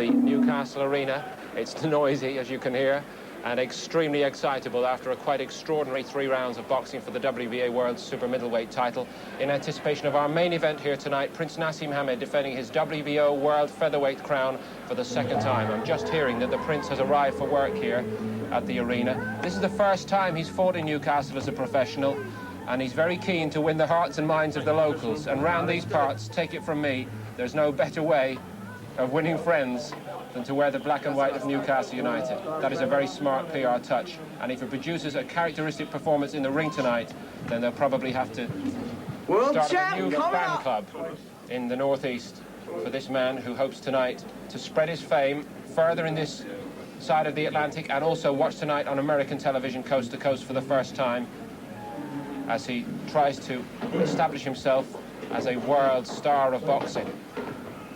the Newcastle Arena. It's noisy, as you can hear, and extremely excitable after a quite extraordinary 3 rounds of boxing for the WBA World Super Middleweight title. In anticipation of our main event here tonight, Prince Naseem Hamed defending his WBO World Featherweight crown for the 2nd time. I'm just hearing that the Prince has arrived for work here at the arena. This is the first time he's fought in Newcastle as a professional, and he's very keen to win the hearts and minds of the locals. And round these parts, take it from me, there's no better way of winning friends than to wear the black and white of Newcastle United. That is a very smart PR touch, and if it produces a characteristic performance in the ring tonight, then they'll probably have to start a new fan club in the northeast for this man who hopes tonight to spread his fame further in this side of the Atlantic, and also watch tonight on American television coast to coast for the first time as he tries to establish himself as a world star of boxing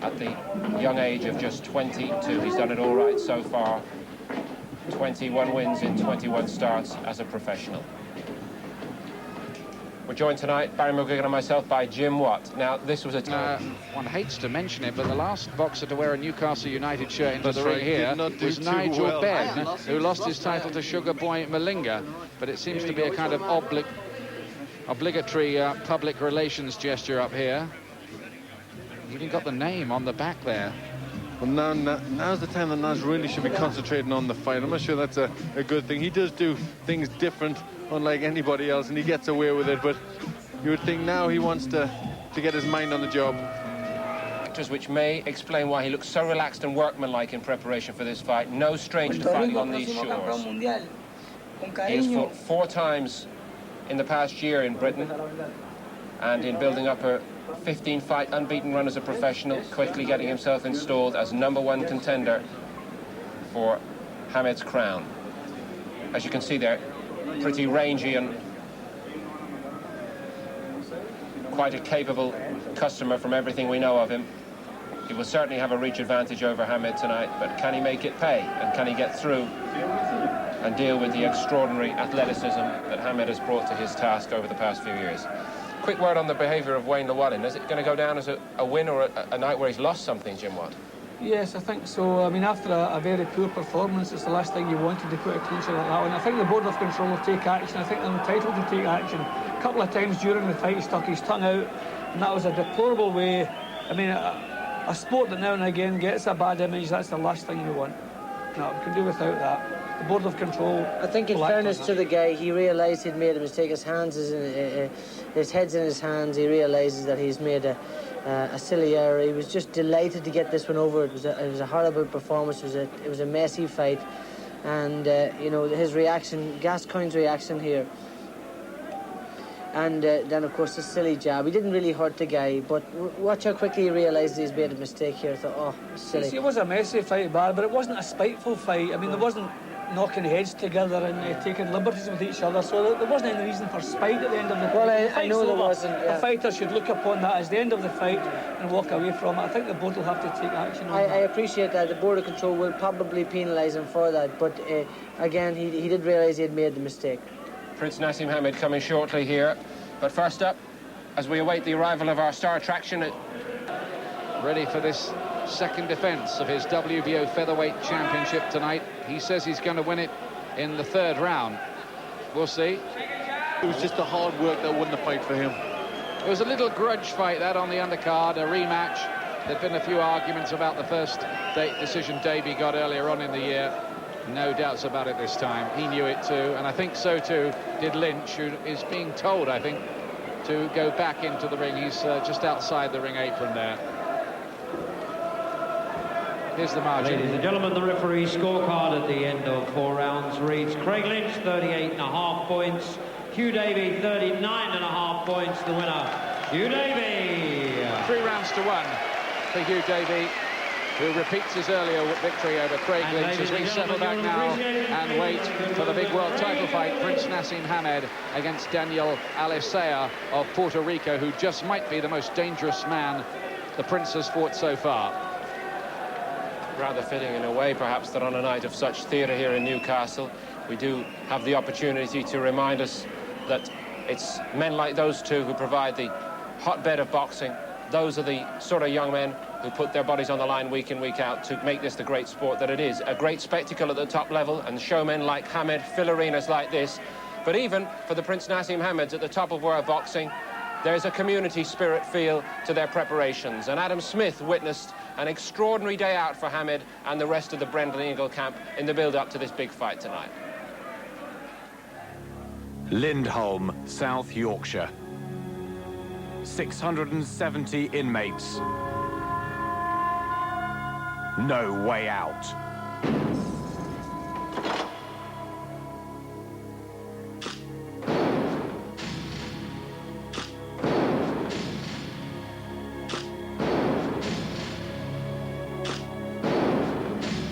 at the young age of just 22. He's done it all right so far. 21 wins in 21 starts as a professional. We're joined tonight, Barry McGuigan and myself, by Jim Watt. Now, this was a... one hates to mention it, but the last boxer to wear a Newcastle United shirt into the ring here was Nigel Benn, who lost his title to Sugar Boy Malinga. But it seems to be a kind of obligatory public relations gesture up here. Even got the name on the back there. Well, now's the time that Naz really should be concentrating on the fight. I'm not sure that's a good thing. He does do things different, unlike anybody else, and he gets away with it. But you would think now he wants to get his mind on the job. Factors which may explain why he looks so relaxed and workmanlike in preparation for this fight. No stranger to fighting on these shores. He has fought 4 times in the past year in Britain, and in building up a 15-fight unbeaten run as a professional, quickly getting himself installed as #1 contender for Hamed's crown. As you can see there, pretty rangy and quite a capable customer from everything we know of him. He will certainly have a reach advantage over Hamed tonight, but can he make it pay? And can he get through and deal with the extraordinary athleticism that Hamed has brought to his task over the past few years? Quick word on the behaviour of Wayne Llewellyn. Is it going to go down as a win or a night where he's lost something, Jim Watt? Yes, I think so. I mean, after a very poor performance, it's the last thing you wanted to put a clincher like that one. I think the Board of Control will take action. I think they're entitled to take action. A couple of times during the fight, he stuck his tongue out, and that was a deplorable way. I mean, a sport that now and again gets a bad image, that's the last thing you want. No, we can do without that. The Board of Control... I think in fairness to the guy, he realised he'd made a mistake. His hands is his head's in his hands. He realises that he's made a silly error. He was just delighted to get this one over. It was a horrible performance. It was a messy fight, and you know, his reaction, Gascoigne's reaction here, and then of course the silly jab. He didn't really hurt the guy, but watch how quickly he realised he's made a mistake here. I thought, oh, silly. See, it was a messy fight, but it wasn't a spiteful fight. I mean, there wasn't knocking heads together and taking liberties with each other, so there wasn't any reason for spite at the end of the fight. Well, I know there wasn't. Yeah. A fighter should look upon that as the end of the fight and walk away from it. I think the board will have to take action on that. I appreciate that. The Board of Control will probably penalise him for that, but again, he did realise he had made the mistake. Prince Naseem Hamed coming shortly here, but first up, as we await the arrival of our star attraction... Ready for this second defence of his WBO Featherweight Championship tonight. He says he's going to win it in the 3rd round. We'll see. It was just the hard work that won the fight for him. It was a little grudge fight, that, on the undercard, a rematch. There'd been a few arguments about the first decision Davey got earlier on in the year. No doubts about it this time. He knew it too, and I think so too did Lynch, who is being told, I think, to go back into the ring. He's just outside the ring apron there. Here's the margin. Ladies and gentlemen, the referee's scorecard at the end of 4 rounds reads: Craig Lynch, 38.5 points. Hugh Davey, 39.5 points. The winner, Hugh Davey. 3 rounds to 1 for Hugh Davey, who repeats his earlier victory over Craig Lynch as we settle back now and wait for the big world title fight. Prince Naseem Hamed against Daniel Alicea of Puerto Rico, who just might be the most dangerous man the Prince has fought so far. Rather fitting in a way, perhaps, that on a night of such theatre here in Newcastle, we do have the opportunity to remind us that it's men like those two who provide the hotbed of boxing. Those are the sort of young men who put their bodies on the line week in, week out to make this the great sport that it is. A great spectacle at the top level, and showmen like Hamed fill arenas like this. But even for the Prince Naseem Hameds at the top of world boxing, there's a community spirit feel to their preparations. And Adam Smith witnessed an extraordinary day out for Hamed and the rest of the Brendan Eagle camp in the build-up to this big fight tonight. Lindholm, South Yorkshire. 670 inmates. No way out.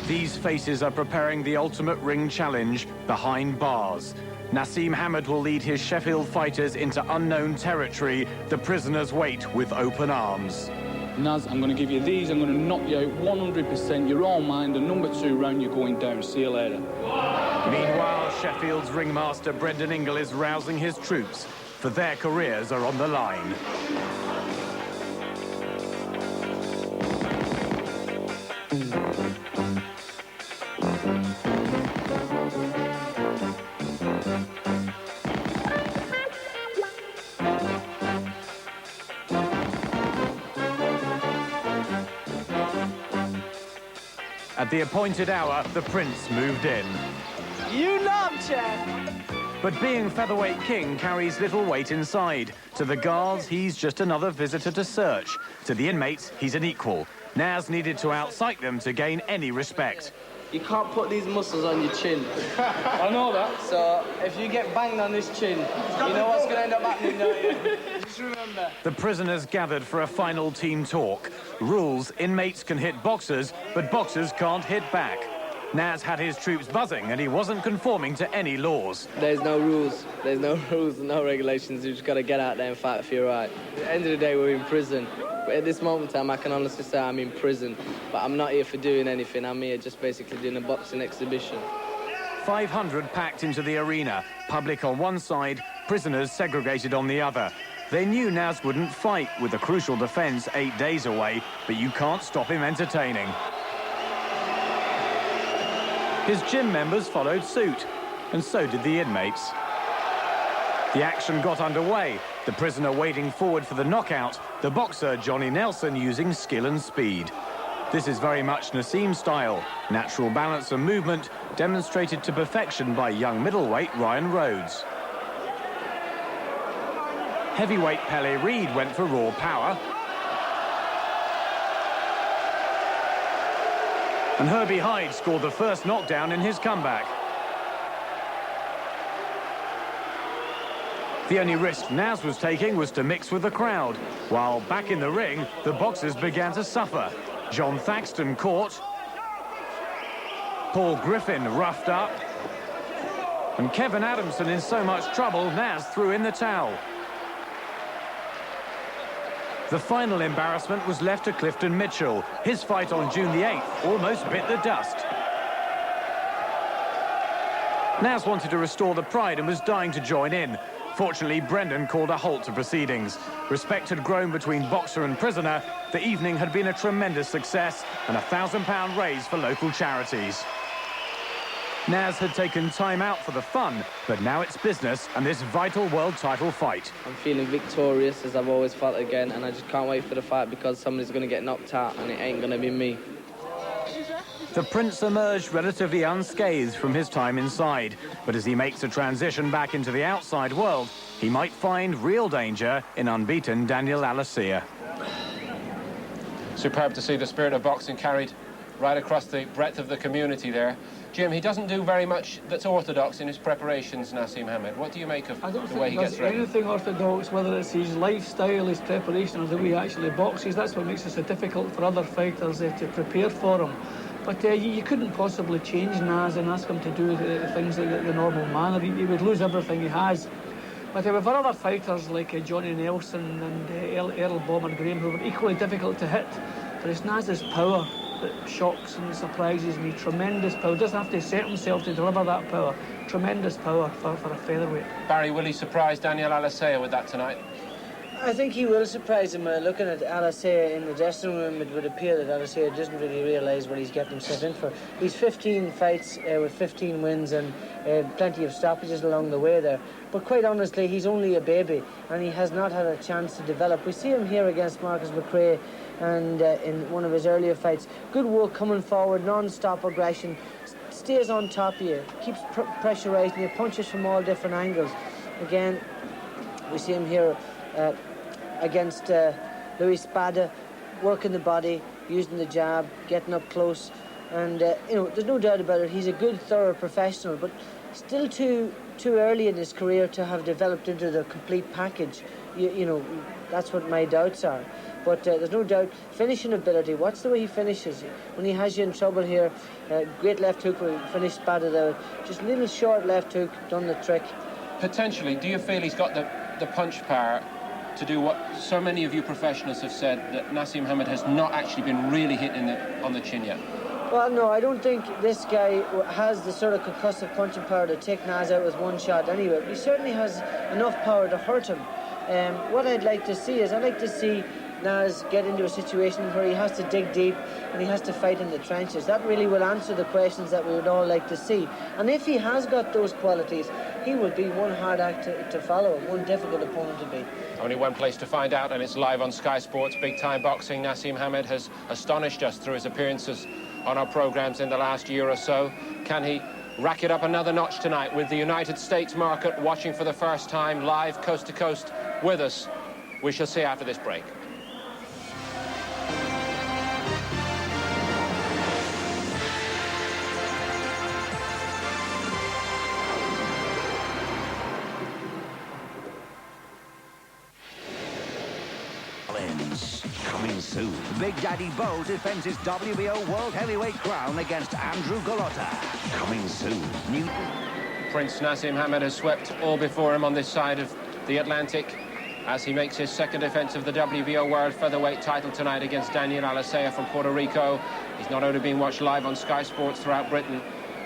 These faces are preparing the ultimate ring challenge behind bars. Naseem Hamed will lead his Sheffield fighters into unknown territory. The prisoners wait with open arms. Naz, I'm going to give you these. I'm going to knock you out 100%. You're all mine. The number 2 round, you're going down. See you later. Meanwhile, Sheffield's ringmaster Brendan Ingle is rousing his troops, for their careers are on the line. At the appointed hour, the Prince moved in. You know, champ. But being featherweight king carries little weight inside. To the guards, he's just another visitor to search. To the inmates, he's an equal. Naz needed to outcite them to gain any respect. You can't put these muscles on your chin. I know that. So if you get banged on this chin, you know what's going to end up happening, don't you? Just remember. The prisoners gathered for a final team talk. Rules: inmates can hit boxers, but boxers can't hit back. Naz had his troops buzzing, and he wasn't conforming to any laws. There's no rules. There's no rules and no regulations. You just got to get out there and fight for your right. At the end of the day, we're in prison. But at this moment in time, I can honestly say I'm in prison. But I'm not here for doing anything. I'm here just basically doing a boxing exhibition. 500 packed into the arena. Public on one side, prisoners segregated on the other. They knew Naz wouldn't fight with the crucial defence 8 days away, but you can't stop him entertaining. His gym members followed suit, and so did the inmates. The action got underway, the prisoner wading forward for the knockout, the boxer Johnny Nelson using skill and speed. This is very much Naseem style, natural balance and movement demonstrated to perfection by young middleweight Ryan Rhodes. Heavyweight Pele Reid went for raw power. And Herbie Hyde scored the first knockdown in his comeback. The only risk Naz was taking was to mix with the crowd, while back in the ring, the boxers began to suffer. John Thaxton caught. Paul Griffin roughed up. And Kevin Adamson in so much trouble, Naz threw in the towel. The final embarrassment was left to Clifton Mitchell. His fight on June the 8th almost bit the dust. Naz wanted to restore the pride and was dying to join in. Fortunately, Brendan called a halt to proceedings. Respect had grown between boxer and prisoner. The evening had been a tremendous success and a £1,000 raise for local charities. Naz had taken time out for the fun, but now it's business and this vital world title fight. I'm feeling victorious, as I've always felt again, and I just can't wait for the fight because somebody's going to get knocked out, and it ain't going to be me. The Prince emerged relatively unscathed from his time inside, but as he makes a transition back into the outside world, he might find real danger in unbeaten Daniel Alicea. Superb to see the spirit of boxing carried right across the breadth of the community there. Jim, he doesn't do very much that's orthodox in his preparations, Naseem Hamed. What do you make of the way he gets ready? I don't think there's anything orthodox, whether it's his lifestyle, his preparation, or the way he actually boxes. That's what makes it so difficult for other fighters to prepare for him. But you couldn't possibly change Naz and ask him to do the things like the normal manner. He would lose everything he has. But for other fighters like Johnny Nelson and Earl Bomber Graham, who were equally difficult to hit, but it's Naz's power that shocks and surprises me. Tremendous power. Doesn't have to set himself to deliver that power. Tremendous power for a featherweight. Barry, will he surprise Daniel Alicea with that tonight? I think he will surprise him. Looking at Alicea in the dressing room, it would appear that Alicea doesn't really realise what he's getting himself in for. He's 15 fights with 15 wins and plenty of stoppages along the way there. But quite honestly, he's only a baby and he has not had a chance to develop. We see him here against Marcus McRae and in one of his earlier fights. Good work coming forward, non-stop aggression, stays on top of you, keeps pressurising you, punches from all different angles. Again, we see him here against Louis Spada, working the body, using the jab, getting up close, and you know, there's no doubt about it. He's a good, thorough professional, but still too early in his career to have developed into the complete package. You know, that's what my doubts are. But there's no doubt, finishing ability. Watch the way he finishes. When he has you in trouble here, great left hook where he finished Spada there. Just a little short left hook, done the trick. Potentially, do you feel he's got the punch power to do what so many of you professionals have said, that Naseem Hamed has not actually been really hit on the chin yet? Well, no, I don't think this guy has the sort of concussive punching power to take Nas out with one shot anyway. But he certainly has enough power to hurt him. What I'd like to see is, I'd like to see Nas get into a situation where he has to dig deep and he has to fight in the trenches. That really will answer the questions that we would all like to see. And if he has got those qualities, he will be one hard act to follow, one difficult opponent to beat. Only one place to find out, and it's live on Sky Sports Big Time Boxing. Naseem Hamed has astonished us through his appearances on our programmes in the last year or so. Can he rack it up another notch tonight with the United States market watching for the first time live coast to coast with us? We shall see after this break. Coming soon, Big Daddy Bo defends his WBO World Heavyweight crown against Andrew Golota. Coming soon, new... Prince Naseem Hamed has swept all before him on this side of the Atlantic as he makes his second defence of the WBO World Featherweight title tonight against Daniel Alicea from Puerto Rico. He's not only being watched live on Sky Sports throughout Britain,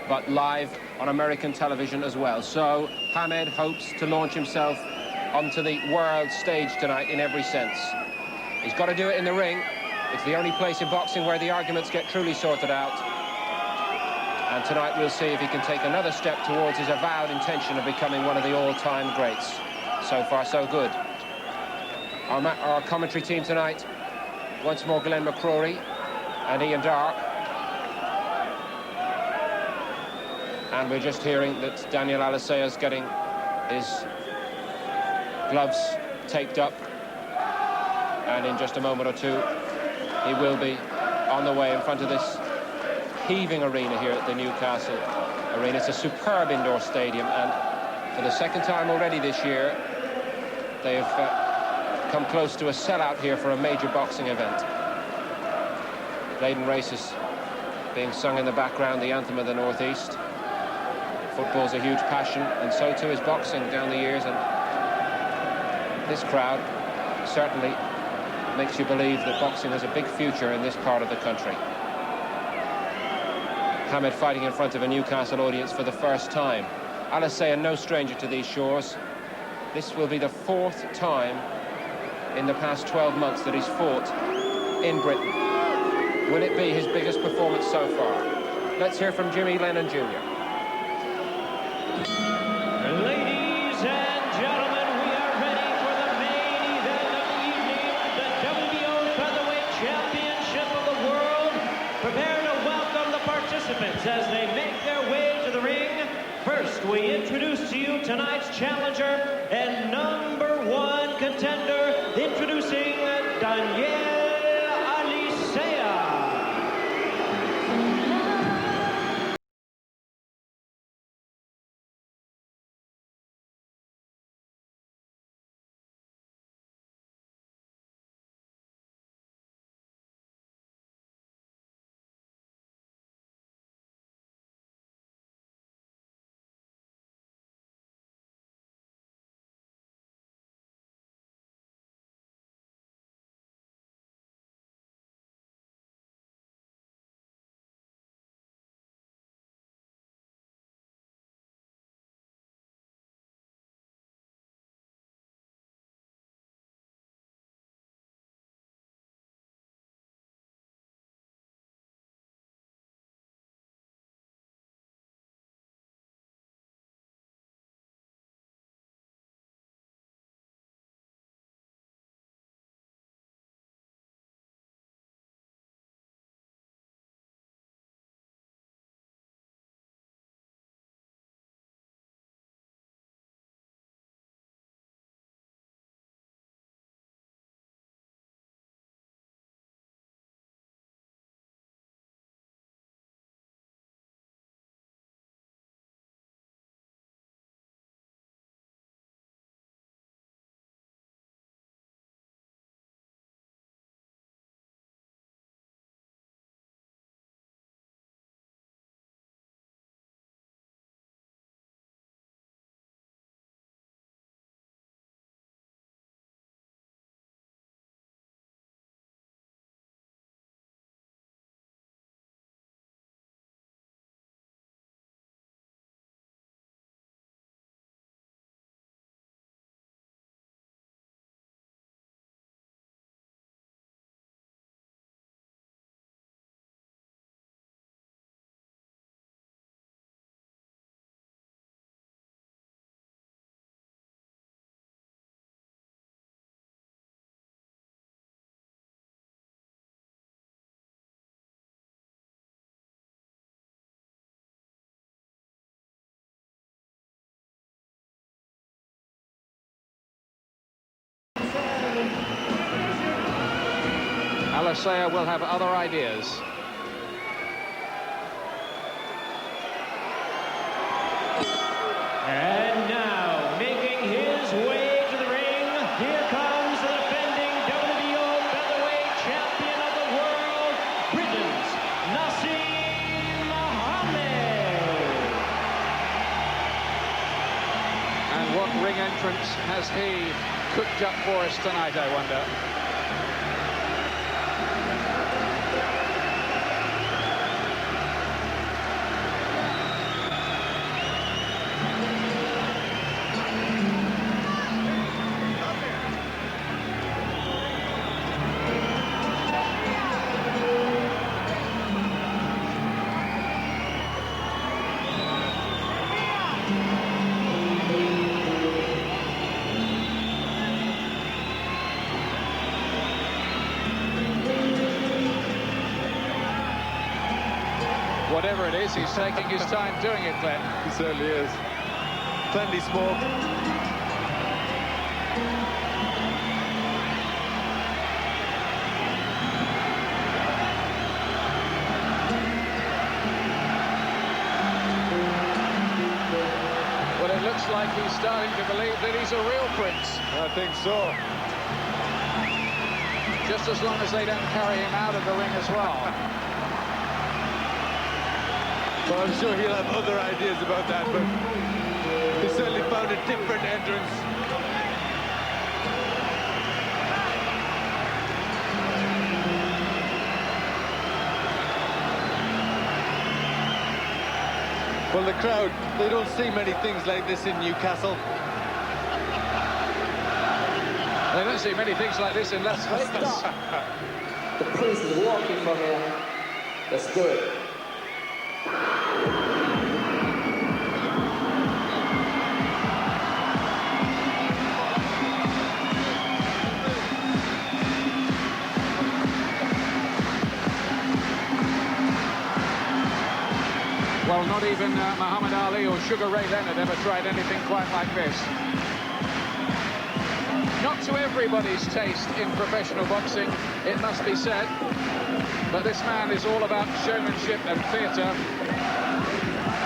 but live on American television as well. So Hamed hopes to launch himself onto the world stage tonight in every sense. He's got to do it in the ring. It's the only place in boxing where the arguments get truly sorted out. And tonight we'll see if he can take another step towards his avowed intention of becoming one of the all-time greats. So far, so good. Our commentary team tonight, once more Glenn McCrory and Ian Dark. And we're just hearing that Daniel Alicea is getting his gloves taped up. And in just a moment or two, he will be on the way in front of this heaving arena here at the Newcastle Arena. It's a superb indoor stadium, and for the second time already this year, they've come close to a sellout here for a major boxing event. Maiden races being sung in the background, the anthem of the Northeast. Football's a huge passion, and so too is boxing down the years, and this crowd certainly makes you believe that boxing has a big future in this part of the country. Hamed fighting in front of a Newcastle audience for the first time. Alicea, no stranger to these shores. This will be the fourth time in the past 12 months that he's fought in Britain. Will it be his biggest performance so far? Let's hear from Jimmy Lennon Jr. Ladies and gentlemen, we are ready for the main event of the evening, the WBO Featherweight Championship of the World. Prepare to welcome the participants as they make their way to the ring. First, we introduce to you tonight's challenger and #1 contender, introducing Daniel Alicea will have other ideas. And now, making his way to the ring, here comes the defending WBO featherweight champion of the world, Britain's Naseem. And what ring entrance has he cooked up for us tonight, I wonder? Whatever it is, he's taking his time doing it, Glenn. He certainly is. Plenty smoke. Well, it looks like he's starting to believe that he's a real prince. I think so. Just as long as they don't carry him out of the ring as well. Well, I'm sure he'll have other ideas about that, but he certainly found a different entrance. Well, the crowd, they don't see many things like this in Newcastle. They don't see many things like this in Las Vegas. The prince is walking from here. Let's do it. Well, not even Muhammad Ali or Sugar Ray Leonard ever tried anything quite like this. Not to everybody's taste in professional boxing, it must be said, but this man is all about showmanship and theatre,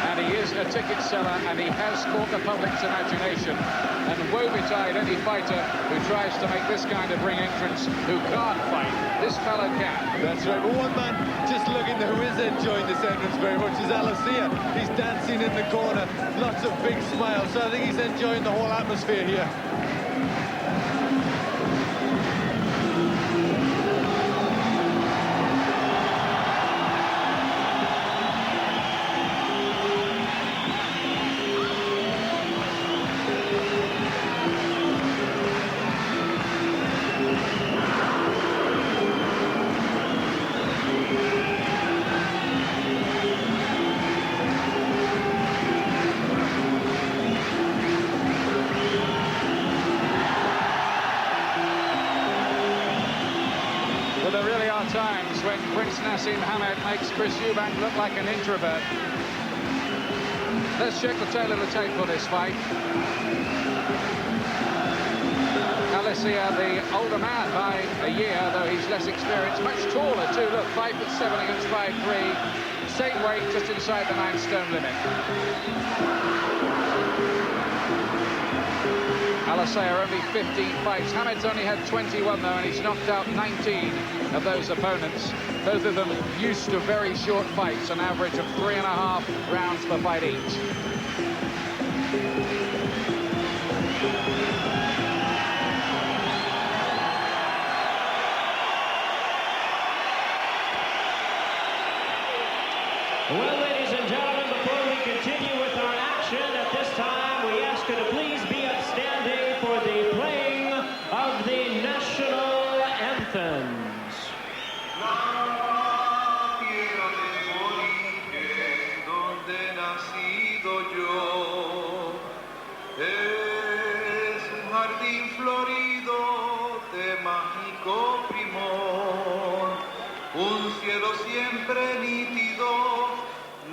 and he is a ticket seller, and he has caught the public's imagination, and woe betide any fighter who tries to make this kind of ring entrance who can't fight. This fellow can. That's right, but one man just looking who is enjoying this entrance very much is Alicea. He's dancing in the corner, lots of big smiles, so I think he's enjoying the whole atmosphere here. Times when Prince Naseem Hamed makes Chris Eubank look like an introvert. Let's check the tail of the tape for this fight. Alicea, the older man by a year, though he's less experienced, much taller too. Look, 5'7" against 5'3", same weight, just inside the 9-stone limit. Alicea only 15 fights. Hamed's only had 21 though, and he's knocked out 19 of those opponents. Both of them used to very short fights, an average of 3.5 rounds per fight each. Well, ladies and gentlemen, before we continue with our action, at this time we ask you to please be upstanding for the playing of the national anthems. Un cielo siempre nítido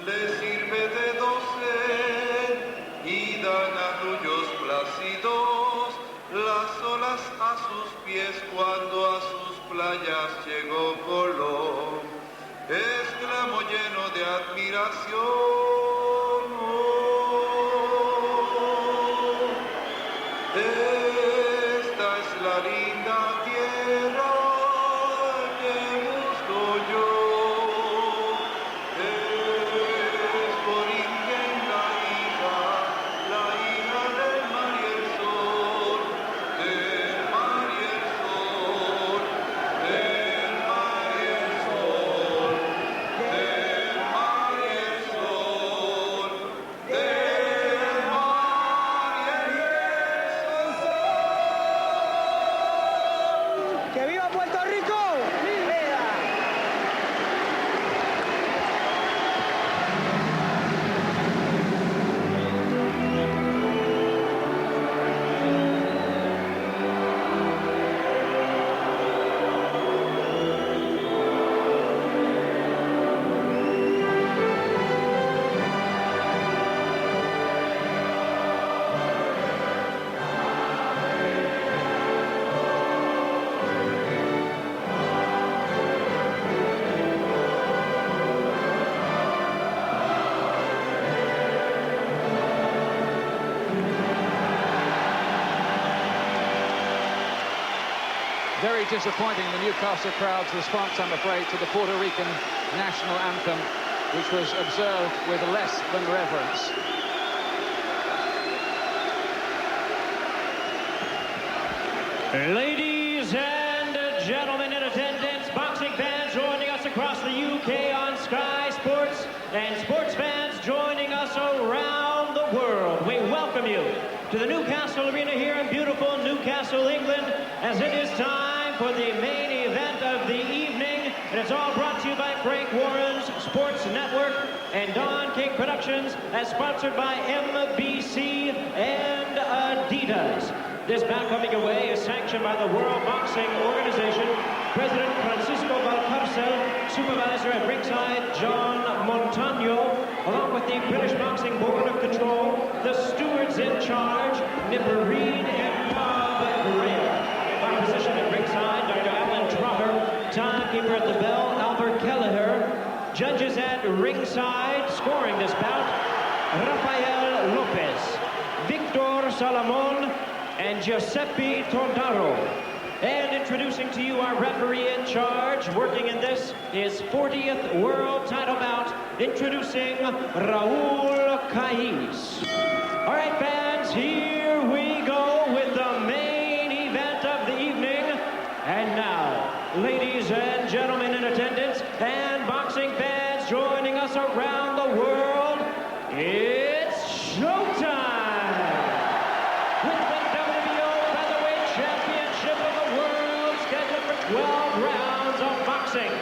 le sirve de dosel y dan arrullos plácidos las olas a sus pies cuando a sus playas llegó Colón, exclamó lleno de admiración. Esta es la linda tierra que busco yo. Es por Ingen la hija del mar y el sol, del mar y el sol, del mar y el sol, del mar y el sol, del mar y el sol. ¡Que viva Puerto Rico! ¡Viva! Very disappointing, the Newcastle crowd's response, I'm afraid, to the Puerto Rican national anthem, which was observed with less than reverence. Ladies and gentlemen in attendance, boxing fans joining us across the UK on Sky Sports, and sports fans joining us around the world. We welcome you to the Newcastle Arena here in beautiful Newcastle, England, as it is time for the main event of the evening. And it's all brought to you by Frank Warren's Sports Network and Don King Productions, as sponsored by MBC and Adidas. This bout coming away is sanctioned by the World Boxing Organization, President Francisco Valcarcel, supervisor at ringside John Montano, along with the British Boxing Board of Control, the stewards in charge, Nipper Reed and Bob Gray. Our position at ringside, Dr. Alan Trotter, timekeeper at the bell, Albert Kelleher. Judges at ringside, scoring this bout, Rafael Lopez, Victor Salamon, and Giuseppe Tondaro. And introducing to you our referee in charge, working in this, his 40th world title bout, introducing Raul Caiz. All right, fans, here we go with the main event of the evening. And now, ladies and gentlemen in attendance, and boxing fans joining us around the world, it's showtime! With the WBO Featherweight Championship of the World scheduled for 12 rounds of boxing.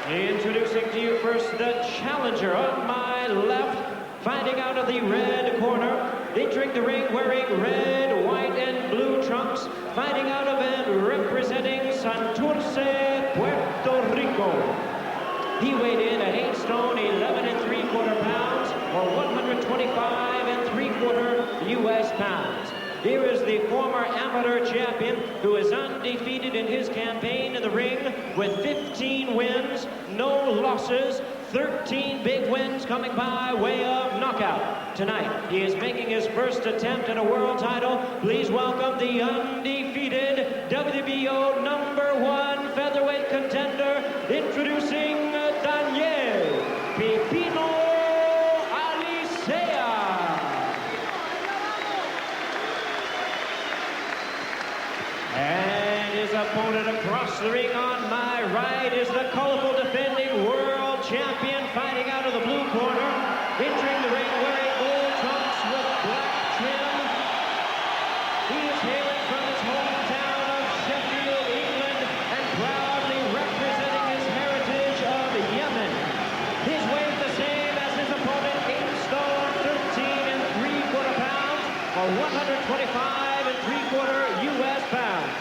Introducing to you first the challenger on my left, fighting out of the red corner, entering the ring wearing red, white, and blue trunks, fighting out of and representing Santurce, Puerto Rico. He weighed in at 8 stone, 11 3/4 pounds, or 125 3/4 U.S. pounds. Here is the former amateur champion who is undefeated in his campaign in the ring with 15 wins, no losses, 13 big wins coming by way of knockout. Tonight, he is making his first attempt at a world title. Please welcome the undefeated WBO #1 featherweight contender, introducing Daniel Pipino Alicea. And his opponent across the ring on my right is the colorful defending world champion, fighting out of the blue corner, entering the ring wearing gold trunks with black trim. He is hailing from his hometown of Sheffield, England, and proudly representing his heritage of Yemen. His weight the same as his opponent, 8 stone, 13 3/4 pounds, or 125 3/4 U.S. pounds.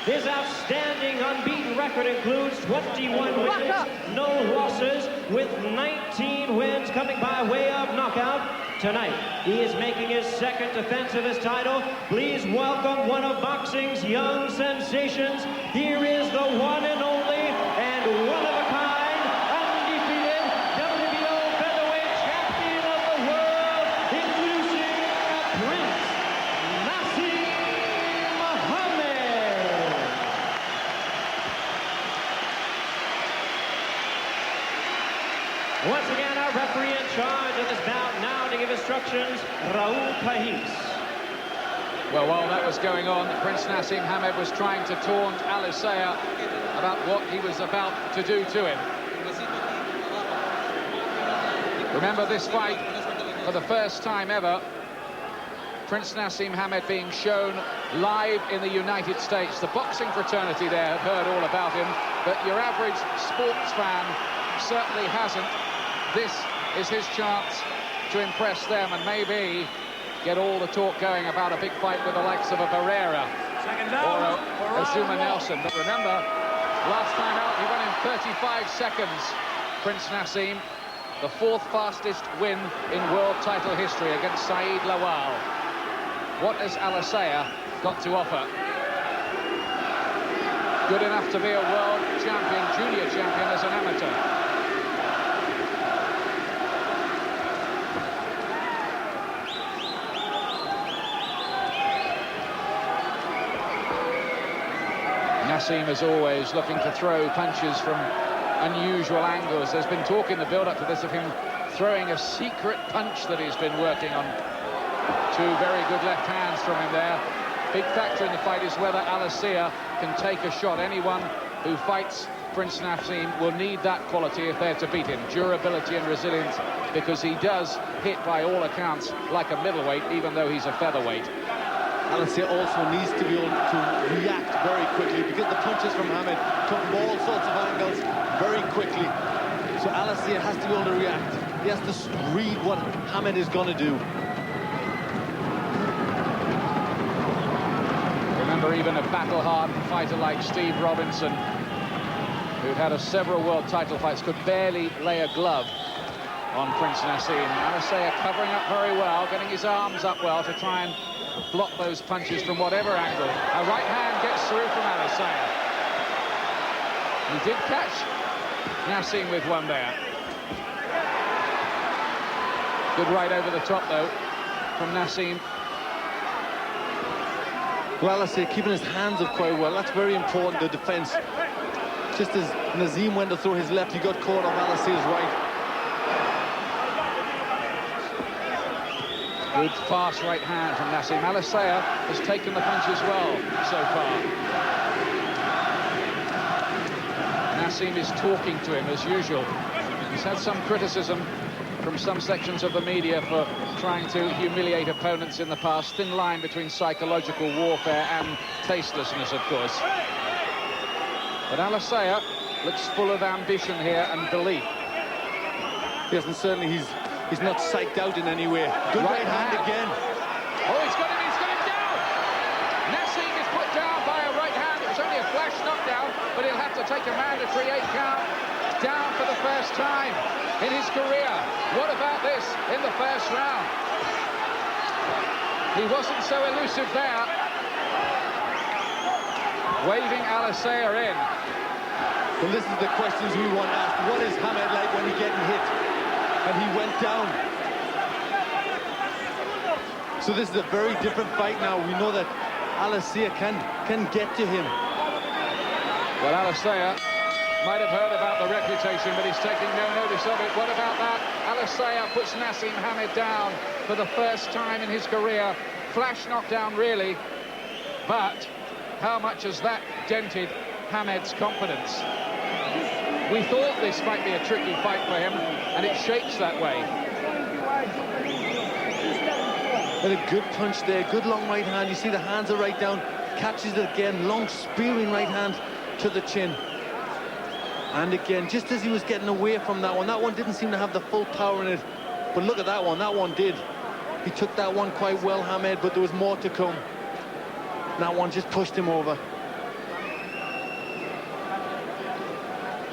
His outstanding unbeaten record includes 21 wins, no losses, with 19 wins coming by way of knockout. Tonight, he is making his second defense of his title. Please welcome one of boxing's young sensations. Here is the one and only and one-of-a-kind, undefeated WBO featherweight champion of the world, introducing Prince Naseem Muhammad. Once again, our referee in charge of this bout now to give instructions, Raul Pais. Well, while that was going on, Prince Naseem Hamed was trying to taunt Alicea about what he was about to do to him. Remember this fight, for the first time ever, Prince Naseem Hamed being shown live in the United States. The boxing fraternity there have heard all about him, but your average sports fan certainly hasn't. This is his chance to impress them and maybe get all the talk going about a big fight with the likes of a Barrera or a Zuma Nelson. But remember, last time out he won in 35 seconds, Prince Naseem. The fourth fastest win in world title history against Saeed Lawal. What has Alicea got to offer? Good enough to be a world champion, junior champion as an amateur. Naseem, as always, looking to throw punches from unusual angles. There's been talk in the build-up to this of him throwing a secret punch that he's been working on. Two very good left hands from him there. Big factor in the fight is whether Alicea can take a shot. Anyone who fights Prince Naseem will need that quality if they're to beat him. Durability and resilience, because he does hit, by all accounts, like a middleweight, even though he's a featherweight. Alicea also needs to be able to react very quickly, because the punches from Hamed come from all sorts of angles very quickly. So Alicea has to be able to react. He has to read what Hamed is going to do. Remember, even a battle-hardened fighter like Steve Robinson, who'd had several world title fights, could barely lay a glove on Prince Naseem. Alicea covering up very well, getting his arms up well to try and block those punches from whatever angle. A right hand gets through from Alicea. He did catch Naseem with one there. Good right over the top, though, from Naseem. Well, Alicea keeping his hands up quite well. That's very important, the defense. Just as Naseem went to throw his left, he got caught off Alicea's right. Good fast right hand from Naseem. Alicea has taken the punches well so far. Naseem is talking to him as usual. He's had some criticism from some sections of the media for trying to humiliate opponents in the past. Thin line between psychological warfare and tastelessness, of course. But Alicea looks full of ambition here and belief. Yes, and certainly he's not psyched out in any way. Good right hand again. Oh, he's got him down. Naseem is put down by a right hand. It was only a flash knockdown, but he'll have to take a mandatory 8 count. Down for the first time in his career. What about this in the first round? He wasn't so elusive there. Waving Alicea in. Well, this is the questions we want asked. What is Hamed like when he's getting hit? And he went down. So this is a very different fight now. We know that Alicea can get to him. Well, Alicea might have heard about the reputation, but he's taking no notice of it. What about that? Alicea puts Naseem Hamed down for the first time in his career. Flash knockdown, really. But how much has that dented Hamed's confidence? We thought this might be a tricky fight for him, and it shapes that way. And a good punch there, good long right hand. You see the hands are right down, catches it again, long spearing right hand to the chin. And again, just as he was getting away from that one didn't seem to have the full power in it. But look at that one did. He took that one quite well, Hamed, but there was more to come. That one just pushed him over.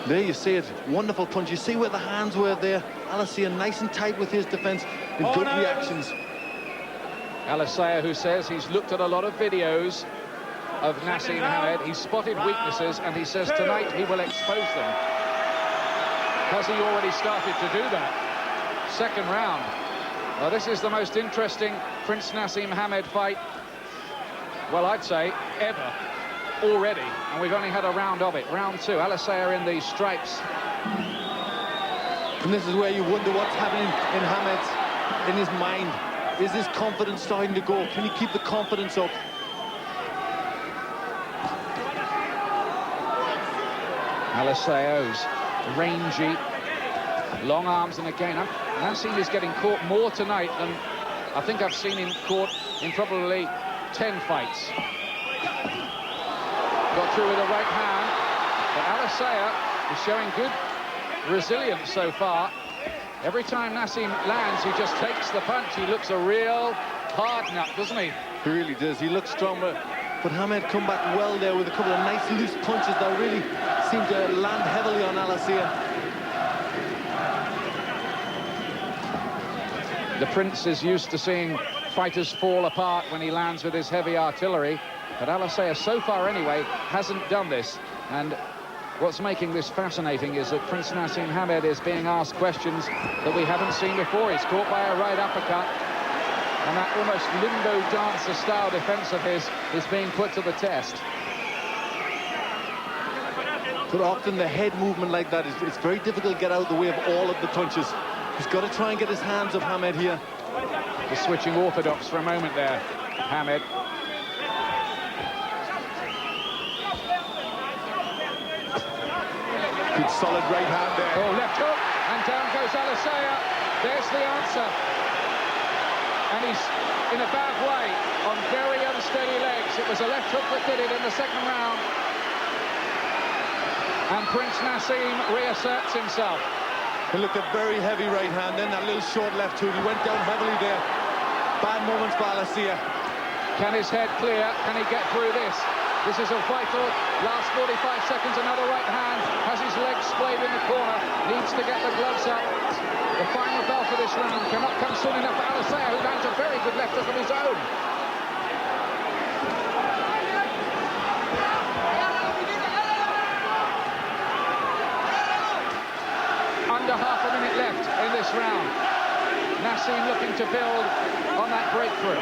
There you see it, wonderful punch. You see where the hands were there. Alicea nice and tight with his defence and good reactions. Alicea, who says he's looked at a lot of videos of Naseem Hamed, he's spotted weaknesses, and he says tonight he will expose them. Has he already started to do that? Second round. Well, this is the most interesting Prince Naseem Hamed fight, well, I'd say, ever, already. And we've only had a round of it. Round two, Alicea in the stripes. And this is where you wonder what's happening in Hamed's, in his mind. Is his confidence starting to go? Can he keep the confidence up? Alicea's rangy, long arms, and again, Naseem is getting caught more tonight than I think I've seen him caught in probably 10 fights. Got through with a right hand, but Alicea is showing good resilience so far. Every time Naseem lands, he just takes the punch. He looks a real hard nut, doesn't he? He really does. He looks strong, but Hamed come back well there with a couple of nice loose punches that really seem to land heavily on Alicea. The Prince is used to seeing fighters fall apart when he lands with his heavy artillery, but Alicea, so far anyway, hasn't done this. And what's making this fascinating is that Prince Naseem Hamed is being asked questions that we haven't seen before. He's caught by a right uppercut, and that almost limbo dancer-style defence of his is being put to the test. But often the head movement like that, it's very difficult to get out of the way of all of the punches. He's got to try and get his hands up, Hamed, here. Just switching orthodox for a moment there, Hamed. Good solid right hand there. Oh, left hook, and down goes Alicea. There's the answer. And he's in a bad way, on very unsteady legs. It was a left hook that did it in the second round. And Prince Naseem reasserts himself. He looked at very heavy right hand, then that little short left hook. He went down heavily there. Bad moments for Alicea. Can his head clear? Can he get through this? This is a vital last 45 seconds. Another right hand. Has his legs splayed in the corner. Needs to get the gloves up. The final bell for this round cannot come soon enough for Alicea, who lands a very good left hook of his own. Under half a minute left in this round. Naseem looking to build on that breakthrough.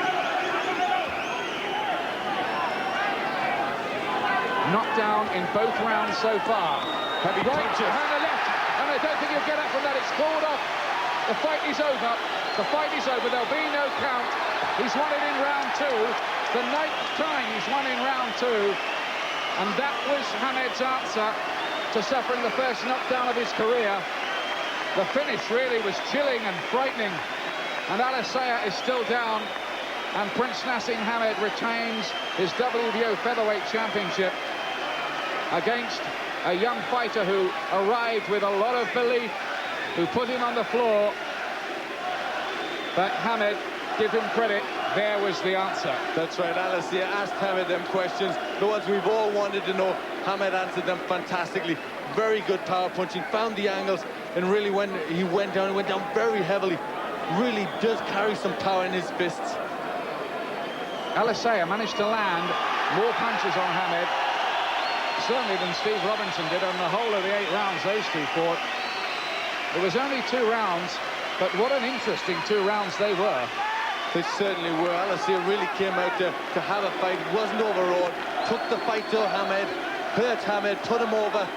Knockdown in both rounds so far. Heavy punches. And a left, and I don't think he'll get up from that. It's called off. The fight is over. The fight is over. There'll be no count. He's won it in round two. The 9th time he's won in round two. And that was Hamed's answer to suffering the first knockdown of his career. The finish really was chilling and frightening. And Alicea is still down. And Prince Naseem Hamed retains his WBO featherweight championship against a young fighter who arrived with a lot of belief, who put him on the floor. But Hamed, give him credit, there was the answer. That's right, Alicea asked Hamed them questions, the ones we've all wanted to know. Hamed answered them fantastically. Very good power punching, found the angles, and really when he went down very heavily. Really does carry some power in his fists. Alicea managed to land more punches on Hamed, certainly than Steve Robinson did on the whole of the 8 rounds those two fought. It was only 2 rounds, but what an interesting 2 rounds they were. They certainly were. Alicea really came out to have a fight. Wasn't overawed. Took the fight to Hamed, hurt Hamed, put him over.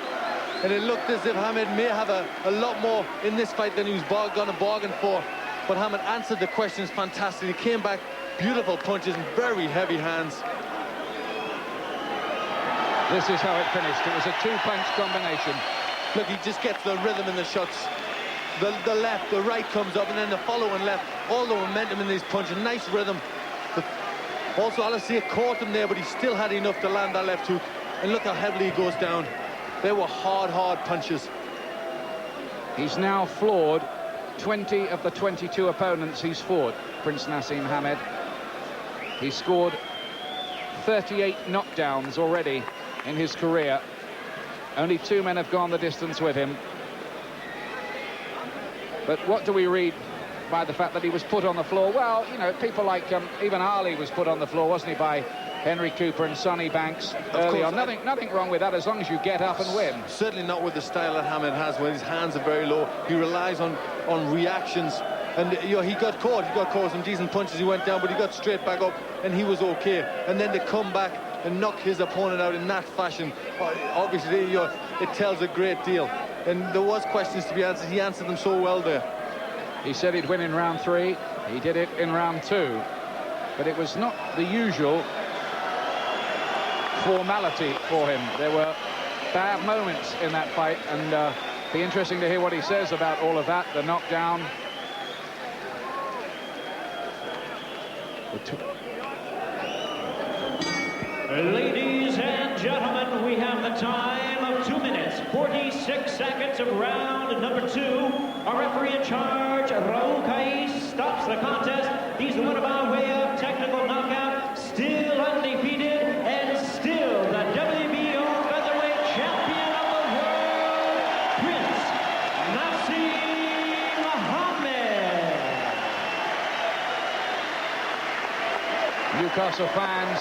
And it looked as if Hamed may have a lot more in this fight than he was going to bargain for. But Hamed answered the questions fantastically. He came back, beautiful punches and very heavy hands. This is how it finished. It was a 2-punch combination. Look, he just gets the rhythm in the shots. The left, the right comes up, and then the following left. All the momentum in these punches. Nice rhythm. Also, Alicea caught him there, but he still had enough to land that left hook. And look how heavily he goes down. They were hard punches. He's now floored 20 of the 22 opponents he's fought, Prince Naseem Hamed. He's scored 38 knockdowns already in his career. Only 2 men have gone the distance with him. But what do we read by the fact that he was put on the floor? Well, you know, people like even Ali was put on the floor, wasn't he, by Henry Cooper and Sonny Banks early on. Nothing wrong with that as long as you get up and win. Certainly not with the style that Hamed has, when his hands are very low. He relies on reactions. And you know, he got caught with some decent punches. He went down, but he got straight back up, and he was okay. And then to come back and knock his opponent out in that fashion, obviously, you know, it tells a great deal. And there was questions to be answered. He answered them so well there. He said he'd win in round 3. He did it in round 2. But it was not the usual formality for him. There were bad moments in that fight, and be interesting to hear what he says about all of that, the knockdown. Ladies and gentlemen, we have the time of 2 minutes, 46 seconds of round number 2. Our referee in charge, Raul Kais, stops the contest. He's the winner by way of technical knockout, still undefeated, and still the WBO featherweight champion of the world, Prince Naseem Mohammed. Newcastle fans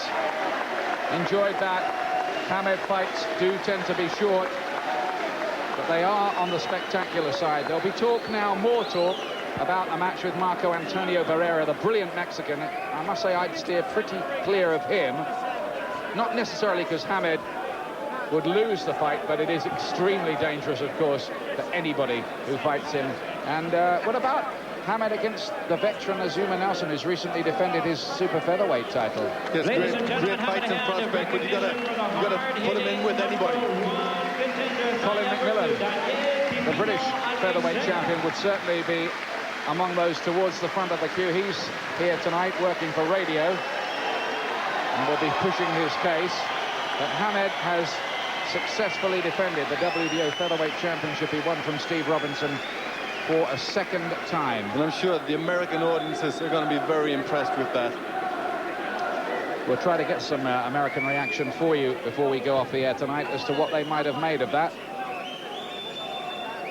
enjoyed that. Hamed fights do tend to be short, but they are on the spectacular side. There'll be talk now, more talk, about a match with Marco Antonio Barrera, the brilliant Mexican. I must say I'd steer pretty clear of him. Not necessarily because Hamed would lose the fight, but it is extremely dangerous, of course, for anybody who fights him. And what about Hamed against the veteran Azuma Nelson, who's recently defended his super featherweight title? Yes, great fights and prospect, but you gotta put him in with anybody. Colin McMillan, the British featherweight champion, would certainly be among those towards the front of the queue. He's here tonight working for radio and will be pushing his case. But Hamed has successfully defended the WBO featherweight championship he won from Steve Robinson for a second time. And I'm sure the American audiences are going to be very impressed with that. We'll try to get some American reaction for you before we go off the air tonight as to what they might have made of that.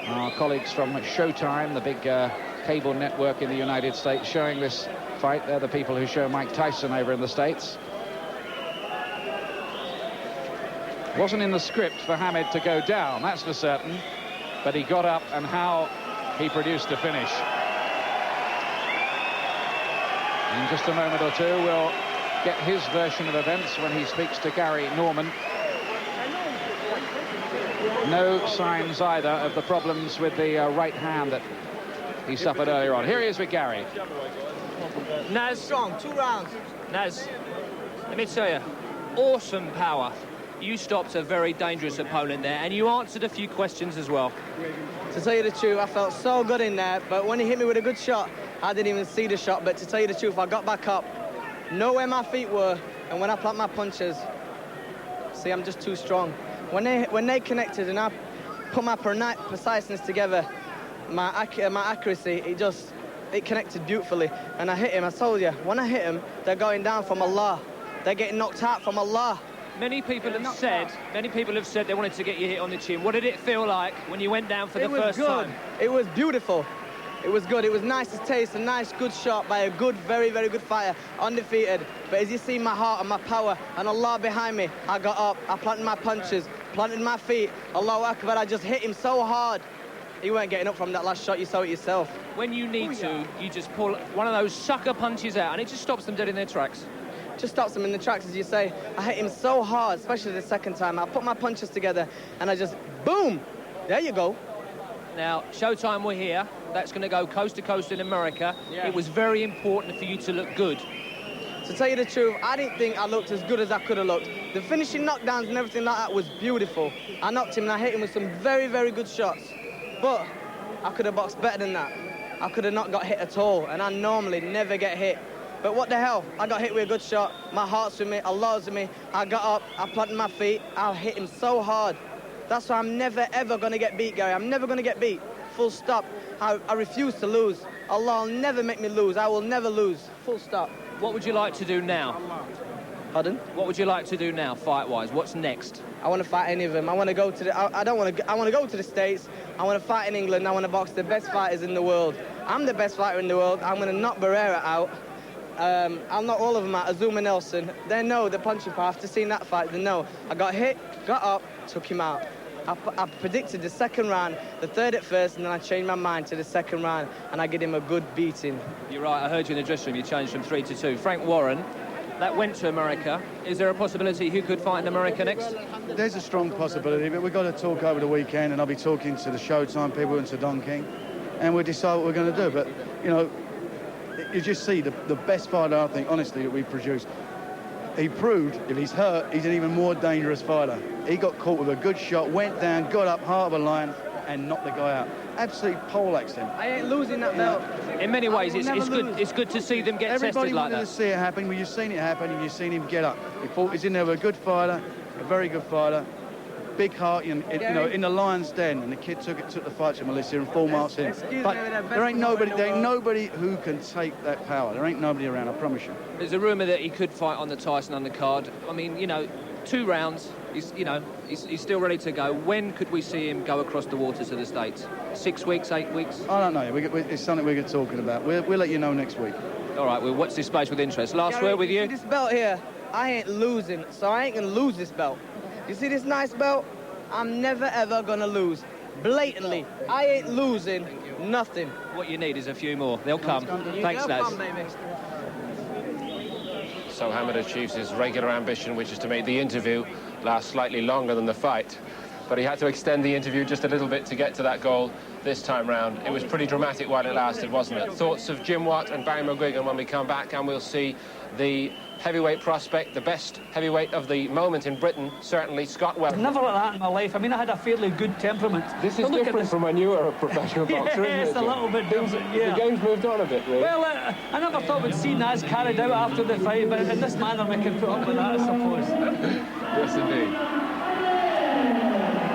Our colleagues from Showtime, the big cable network in the United States, showing this fight. They're the people who show Mike Tyson over in the States. Wasn't in the script for Hamed to go down, that's for certain, but he got up, and how he produced a finish. In just a moment or two, we'll get his version of events when he speaks to Gary Norman. No signs either of the problems with the right hand that he suffered earlier on. Here he is with Gary. Naz, strong, 2 rounds. Naz, let me tell you, awesome power. You stopped a very dangerous opponent there, and you answered a few questions as well. To tell you the truth, I felt so good in there, but when he hit me with a good shot, I didn't even see the shot. But to tell you the truth, I got back up, know where my feet were, and when I plant my punches, see, I'm just too strong. When they connected and I put my preciseness together, my accuracy, it connected beautifully. And I hit him. I told you, when I hit him, they're going down from Allah. They're getting knocked out from Allah. Many people have said they wanted to get you hit on the chin. What did it feel like when you went down for the first time? It was beautiful. It was good. It was nice to taste, a nice, good shot by a good, very, very good fighter, undefeated. But as you see my heart and my power and Allah behind me, I got up, I planted my punches, planted my feet. Allahu Akbar, I just hit him so hard. He weren't getting up from that last shot, you saw it yourself. When you need to, you just pull one of those sucker punches out, and it just stops them dead in their tracks. Just stops them in the tracks, as you say. I hit him so hard, especially the second time. I put my punches together, and I just, boom! There you go. Now, Showtime were here. That's going to go coast to coast in America. Yeah. It was very important for you to look good. To tell you the truth, I didn't think I looked as good as I could have looked. The finishing knockdowns and everything like that was beautiful. I knocked him and I hit him with some very, very good shots. But I could have boxed better than that. I could have not got hit at all, and I normally never get hit. But what the hell? I got hit with a good shot. My heart's with me, Allah's with me. I got up, I planted my feet, I hit him so hard. That's why I'm never, ever going to get beat, Gary. I'm never going to get beat. Full stop. I refuse to lose. Allah will never make me lose. I will never lose. Full stop. What would you like to do now? Pardon? What would you like to do now, fight-wise? What's next? I want to fight any of them. I want to go to the. I don't want to. I want to go to the States. I want to fight in England. I want to box the best fighters in the world. I'm the best fighter in the world. I'm going to knock Barrera out. I'll knock all of them out. Azuma Nelson. They know the punching power. After seeing that fight, they know. I got hit, got up, took him out. I predicted the second round, the third at first, and then I changed my mind to the second round, and I get him a good beating. You're right, I heard you in the dressing room, you changed from 3 to 2. Frank Warren, that went to America. Is there a possibility he could fight in America next? There's a strong possibility, but we've got to talk over the weekend, and I'll be talking to the Showtime people and to Don King, and we'll decide what we're going to do. But, you know, you just see the best fighter, I think, honestly, that we produced. He proved, if he's hurt, he's an even more dangerous fighter. He got caught with a good shot, went down, got up, heart of a lion, and knocked the guy out. Absolutely poleaxed him. I ain't losing that belt. In many ways, it's good to see them get tested like that. Everybody wanted to see it happen. Well, you've seen it happen, and you've seen him get up. He fought. He's in there with a good fighter, a very good fighter, big heart. You know, in the lion's den, and the kid took the fight to Alicea and 4 marks in. But there ain't nobody who can take that power. There ain't nobody around. I promise you. There's a rumour that he could fight on the Tyson undercard. I mean, you know, 2 rounds. He's still ready to go. When could we see him go across the water to the States? 6 weeks, 8 weeks? I don't know. It's something we're talking about. We'll let you know next week. All right, we'll watch this space with interest. Last Gary, word with you. See this belt here? I ain't losing, so I ain't going to lose this belt. You see this nice belt? I'm never, ever going to lose. Blatantly. I ain't losing nothing. What you need is a few more. They'll come. Thanks, Naz. So Hamid achieves his regular ambition, which is to make the interview last slightly longer than the fight. But he had to extend the interview just a little bit to get to that goal this time round. It was pretty dramatic while it lasted, wasn't it? Thoughts of Jim Watt and Barry McGuigan when we come back, and we'll see the heavyweight prospect, the best heavyweight of the moment in Britain, certainly Scott Webber. Never like that in my life. I mean, I had a fairly good temperament. This is different from when you were a professional boxer, isn't it? It's a little bit different, yeah. The game's moved on a bit, really. Well, I never thought we'd see Naz carried out after the fight, but in this manner we can put up with that, I suppose. Yes, indeed.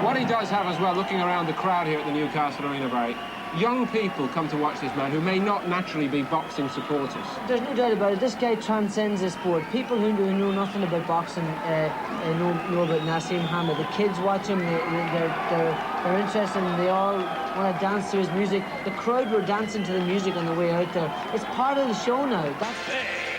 What he does have as well, looking around the crowd here at the Newcastle Arena, Barry, young people come to watch this man who may not naturally be boxing supporters. There's no doubt about it. This guy transcends the sport. People who know nothing about boxing know about Naseem Hamid. The kids watch him. They're interested, and they all want to dance to his music. The crowd were dancing to the music on the way out there. It's part of the show now. That's